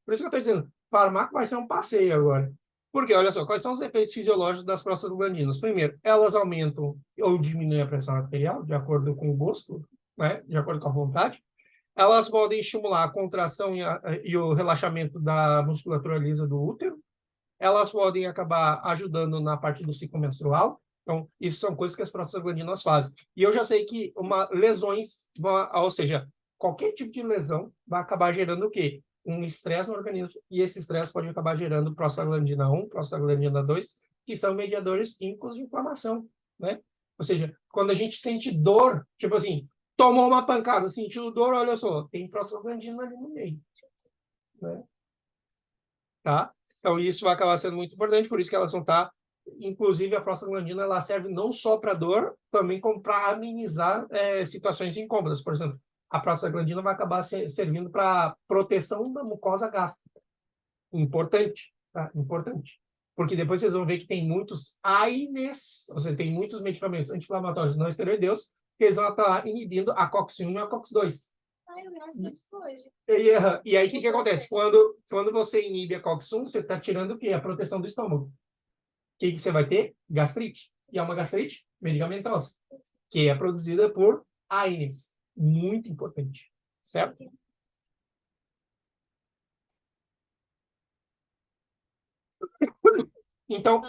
por isso que eu estou dizendo, farmácia vai ser um passeio agora. Porque, olha só, quais são os efeitos fisiológicos das prostaglandinas? Primeiro, elas aumentam ou diminuem a pressão arterial, de acordo com o gosto, né? De acordo com a vontade. Elas podem estimular a contração e o relaxamento da musculatura lisa do útero. Elas podem acabar ajudando na parte do ciclo menstrual. Então, isso são coisas que as prostaglandinas fazem. E eu já sei que lesões, ou seja, qualquer tipo de lesão vai acabar gerando o quê? Um estresse no organismo, e esse estresse pode acabar gerando prostaglandina 1, prostaglandina 2, que são mediadores químicos de inflamação, né? Ou seja, quando a gente sente dor, tipo assim, tomou uma pancada, sentiu dor, olha só, tem prostaglandina ali no meio, né? Tá? Então, isso vai acabar sendo muito importante, por isso que elas vão estar... Inclusive, a prostaglandina ela serve não só para dor, também como para amenizar situações incômodas. Por exemplo, a prostaglandina vai acabar servindo para proteção da mucosa gástrica. Importante, tá? Importante. Porque depois vocês vão ver que tem muitos AINES, ou seja, tem muitos medicamentos anti-inflamatórios não esteroideus, que eles vão estar inibindo a COX-1 e a COX-2. Eu gosto disso hoje. E aí, o que acontece? Quando você inibe a COX-1, você está tirando o quê? A proteção do estômago. que você vai ter? Gastrite. E é uma gastrite medicamentosa, que é produzida por AINES. Muito importante, certo? Então,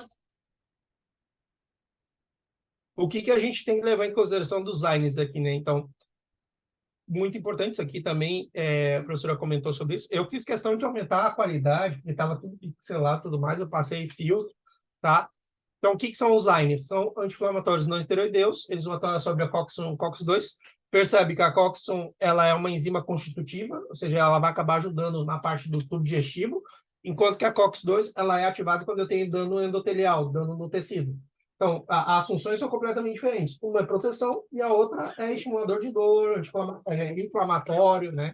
o que a gente tem que levar em consideração dos AINES aqui, né? Então, muito importante isso aqui também, a professora comentou sobre isso. Eu fiz questão de aumentar a qualidade, porque estava tudo pixelado e tudo mais, eu passei filtro, tá? Então, o que são os AINES? São anti-inflamatórios não esteroideus, eles vão atuar sobre a COX-2. Percebe que a COX-1 ela é uma enzima constitutiva, ou seja, ela vai acabar ajudando na parte do tubo digestivo, enquanto que a COX-2 ela é ativada quando eu tenho dano endotelial, dano no tecido. Então, as funções são completamente diferentes. Uma é proteção e a outra é estimulador de dor, inflamatório, né?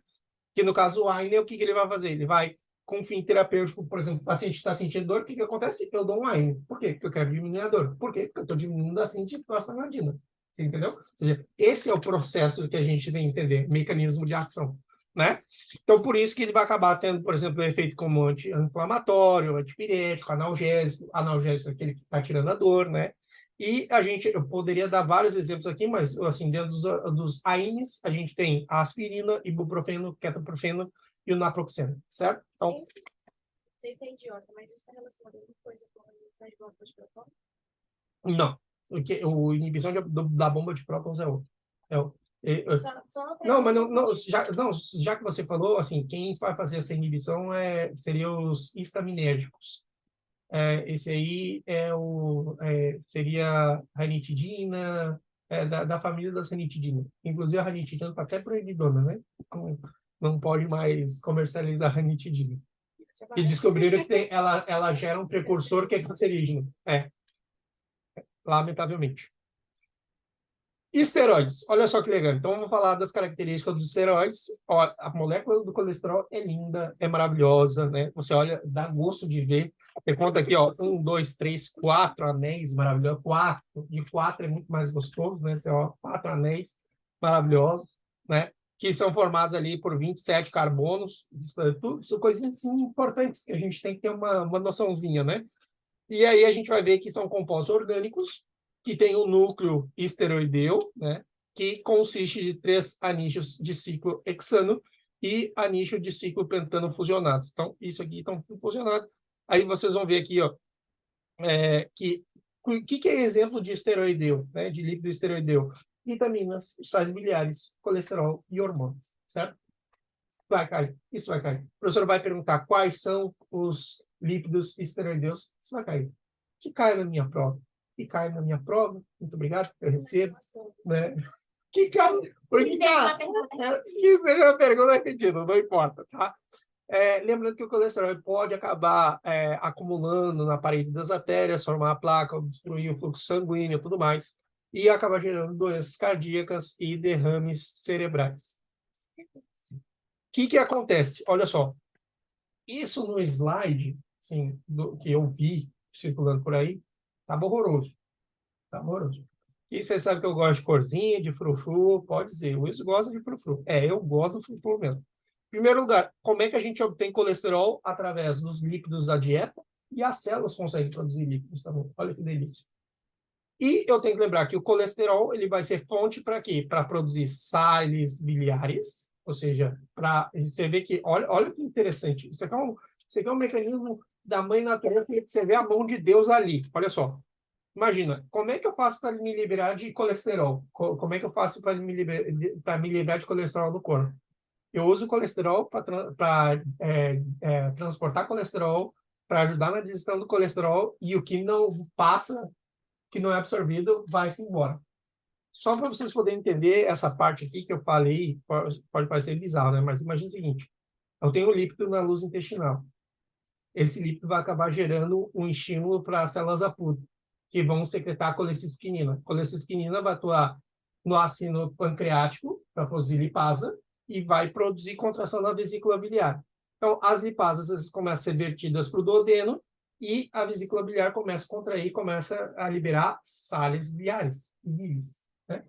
Que no caso o AINE, o que ele vai fazer? Ele vai, com fim terapêutico, por exemplo, o paciente está sentindo dor, o que acontece? Eu dou um AINE. Por quê? Porque eu quero diminuir a dor. Por quê? Porque eu estou diminuindo a síntese de prostaglandina. Você entendeu? Ou seja, esse é o processo que a gente tem que entender, mecanismo de ação, né? Então, por isso que ele vai acabar tendo, por exemplo, um efeito como anti-inflamatório, antipirético, analgésico é aquele que está tirando a dor, né? E eu poderia dar vários exemplos aqui, mas assim, dentro dos AINES, a gente tem a aspirina, ibuprofeno, ketoprofeno e o naproxeno, certo? Então, Não sei se é idiota, mas isso está relacionado a alguma coisa com a inibição de bomba de próton? não. O inibição da bomba de prótons é outro. Só Não, mas já que você falou, assim, quem vai fazer essa inibição seriam os histaminérgicos. Esse aí seria ranitidina, da família das ranitidina. Inclusive, a ranitidina está até proibidona, né? Não pode mais comercializar ranitidina. E descobriram que ela gera um precursor que é cancerígeno. Lamentavelmente. Esteroides, olha só que legal. Então, vamos falar das características dos esteroides. Ó, a molécula do colesterol é linda, é maravilhosa, né? Você olha, dá gosto de ver. Você conta aqui, ó, 1, 2, 3, 4 anéis maravilhosos. 4, de 4 é muito mais gostoso, né? Você, ó, 4 anéis maravilhosos, né? Que são formados ali por 27 carbonos. Tudo são coisinhas assim, importantes que a gente tem que ter uma noçãozinha, né? E aí a gente vai ver que são compostos orgânicos que têm um núcleo esteroideu, né, que consiste de 3 anídeos de ciclo hexano e anídeo de ciclo pentano fusionados. Então, isso aqui estão fusionados. Aí vocês vão ver aqui, ó, que o que é exemplo de esteroideu, né, de lípido esteroideu? Vitaminas, sais biliares, colesterol e hormônios, certo? Vai cair, isso vai cair. O professor vai perguntar quais são os lípidos esteroideus, isso vai cair. Que cai na minha prova. Que cai na minha prova, muito obrigado, eu recebo. Né? Que cai. Porque, cara, se seja uma pergunta repetida, não importa, tá? Lembrando que o colesterol pode acabar acumulando na parede das artérias, formar a placa, obstruir o fluxo sanguíneo e tudo mais, e acabar gerando doenças cardíacas e derrames cerebrais. O que acontece? Olha só, isso no slide assim, que eu vi circulando por aí, estava horroroso. Tá horroroso. E você sabe que eu gosto de corzinha, de frufru, pode dizer. O Wilson gosta de frufru. Eu gosto do frufru mesmo. Em primeiro lugar, como é que a gente obtém colesterol? Através dos lípidos da dieta, e as células conseguem produzir lípidos também. Olha que delícia. E eu tenho que lembrar que o colesterol ele vai ser fonte para quê? Para produzir sais biliares, ou seja, para você ver que, olha que interessante, isso aqui é um mecanismo da mãe natureza que você vê a mão de Deus ali. Olha só. Imagina, como é que eu faço para me liberar de colesterol? Como é que eu faço para me livrar de colesterol do corpo? Eu uso o colesterol para transportar colesterol, para ajudar na digestão do colesterol, e o que não passa, que não é absorvido, vai-se embora. Só para vocês poderem entender essa parte aqui que eu falei, pode parecer bizarro, né? Mas imagine o seguinte, eu tenho lípido na luz intestinal. Esse lípido vai acabar gerando um estímulo para as células apudas, que vão secretar colecistiquinina. A colecistiquinina vai atuar no ácido pancreático para produzir lipasa e vai produzir contração na vesícula biliar. Então, as lipasas começam a ser vertidas para o duodeno e a vesícula biliar começa a contrair, começa a liberar sales biliares, bilis, né?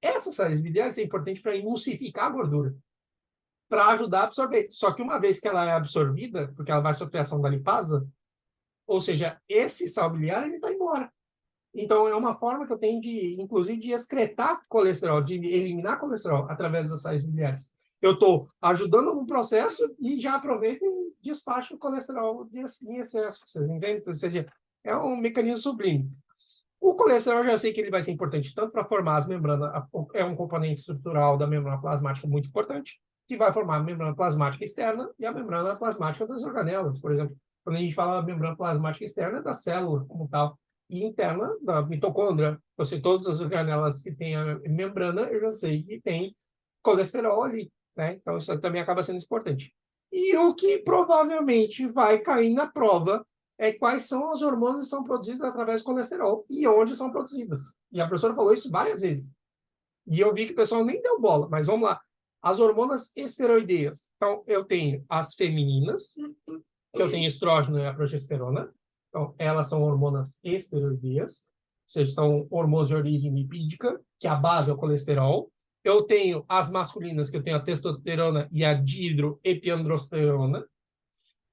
Essas sales biliares é importante para emulsificar a gordura, para ajudar a absorver. Só que uma vez que ela é absorvida, porque ela vai sofrer a ação da lipasa, Ou seja, esse sal biliar ele vai embora. Então, é uma forma que eu tenho de, inclusive, de excretar colesterol, de eliminar colesterol através das sais biliares. Eu estou ajudando no processo e já aproveito e despacho o colesterol em excesso. Vocês entendem? Ou seja, é um mecanismo sublime. O colesterol, eu já sei que ele vai ser importante tanto para formar as membranas, é um componente estrutural da membrana plasmática muito importante, que vai formar a membrana plasmática externa e a membrana plasmática das organelas. Por exemplo, quando a gente fala da membrana plasmática externa, é da célula como tal, e interna da mitocôndria. Eu sei todas as organelas que têm a membrana, eu já sei que tem colesterol ali, né? Então, isso também acaba sendo importante. E o que provavelmente vai cair na prova é quais são as hormonas que são produzidas através do colesterol e onde são produzidas. E a professora falou isso várias vezes. E eu vi que o pessoal nem deu bola, mas vamos lá. As hormonas esteroideias. Então, eu tenho as femininas, que eu tenho estrógeno e a progesterona. Então, elas são hormonas esteroideias, ou seja, são hormônios de origem lipídica, que a base é o colesterol. Eu tenho as masculinas, que eu tenho a testosterona e a dihidroepiandrosterona.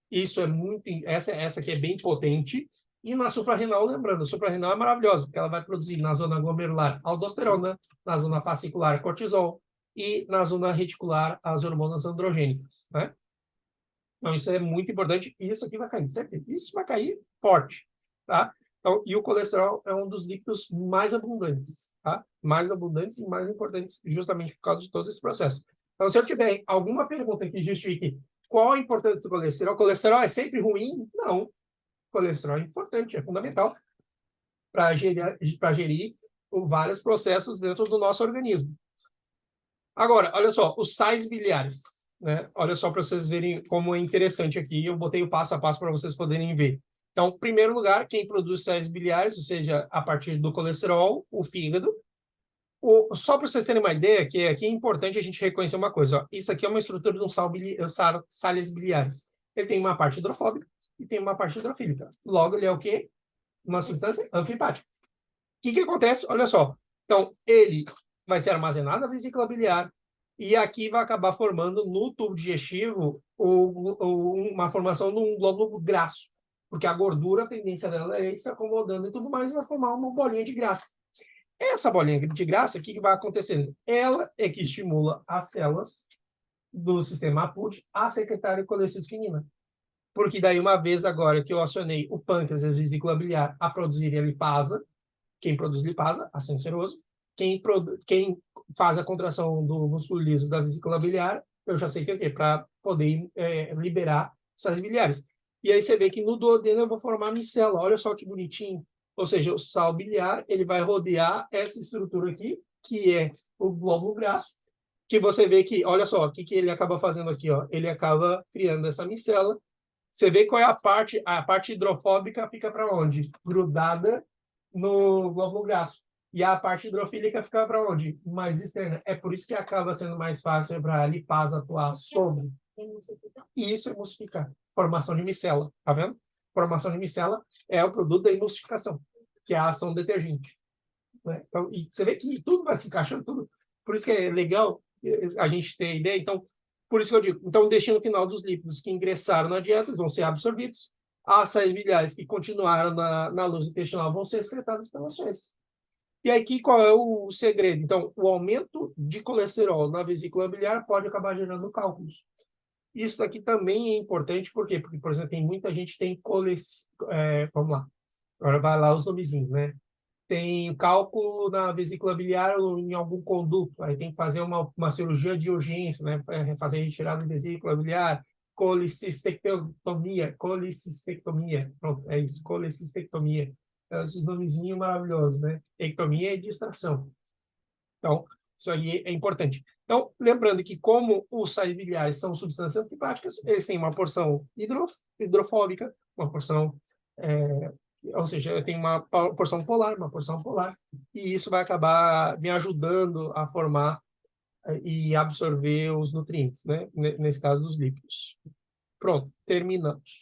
Isso é muito... Essa aqui é bem potente. E na suprarrenal, lembrando, a suprarrenal é maravilhosa, porque ela vai produzir na zona glomerular aldosterona, na zona fascicular cortisol e na zona reticular as hormonas androgênicas, né? Então, isso é muito importante. E isso aqui vai cair, certo? Isso vai cair forte, tá? Então, e o colesterol é um dos líquidos mais abundantes, tá? Mais abundantes e mais importantes justamente por causa de todos esses processos. Então, se eu tiver alguma pergunta que justifique qual a importância do colesterol, colesterol é sempre ruim? Não. Colesterol é importante, é fundamental para gerir vários processos dentro do nosso organismo. Agora, olha só, os sais biliares, né? Olha só para vocês verem como é interessante aqui. Eu botei o passo a passo para vocês poderem ver. Então, em primeiro lugar, quem produz sais biliares, ou seja, a partir do colesterol, o fígado. Só para vocês terem uma ideia, que aqui é importante a gente reconhecer uma coisa. Ó. Isso aqui é uma estrutura de um sais biliares. Ele tem uma parte hidrofóbica e tem uma parte hidrofílica. Logo, ele é o quê? Uma substância anfipática. O que acontece? Olha só. Então, ele vai ser armazenado na vesícula biliar e aqui vai acabar formando no tubo digestivo uma formação de um glóbulo graxo, porque a gordura, a tendência dela é ir se acomodando e tudo mais, e vai formar uma bolinha de graxa. Essa bolinha de graxa, o que vai acontecendo? Ela é que estimula as células do sistema APUD a secretarem colecistifinina. Porque daí, uma vez agora que eu acionei o pâncreas e a vesícula biliar a produzirem a lipasa, quem produz lipasa, ácido seroso, quem faz a contração do músculo liso da vesícula biliar, eu já sei que é o quê? Para poder liberar sais biliares. E aí você vê que no duodeno eu vou formar micela. Olha só que bonitinho. Ou seja, o sal biliar ele vai rodear essa estrutura aqui, que é o glóbulo graxo, que você vê que, olha só, o que ele acaba fazendo aqui, ó? Ele acaba criando essa micela. Você vê qual é a parte hidrofóbica fica para onde? Grudada no glóbulo graxo. E a parte hidrofílica fica para onde? Mais externa. É por isso que acaba sendo mais fácil para a lipase atuar sobre. E isso é emulsificar. Formação de micela, tá vendo? Formação de micela é o produto da emulsificação, que é a ação detergente. Né? Então, e você vê que tudo vai se encaixando, tudo. Por isso que é legal a gente ter ideia. Então, por isso que eu digo, então, o destino final dos lípidos que ingressaram na dieta vão ser absorvidos, as sais biliares que continuaram na luz intestinal vão ser excretadas pelas fezes. E aqui qual é o segredo? Então, o aumento de colesterol na vesícula biliar pode acabar gerando cálculos. Isso daqui também é importante, por quê? Porque, por exemplo, tem muita gente que tem vamos lá, agora vai lá os nomezinhos, né? Tem cálculo na vesícula biliar ou em algum conduto, aí tem que fazer uma cirurgia de urgência, né? Fazer retirada de vesícula biliar, colicistectomia, pronto, é isso, colicistectomia. Esses nomezinhos maravilhosos, né? Ectomia é de extração. Então, isso aí é importante. Então, lembrando que como os sais biliares são substâncias antipáticas, eles têm uma porção hidrofóbica, uma porção... ou seja, eu tenho uma porção polar, uma porção polar, e isso vai acabar me ajudando a formar e absorver os nutrientes, né? Nesse caso, dos lípidos. Pronto, terminamos.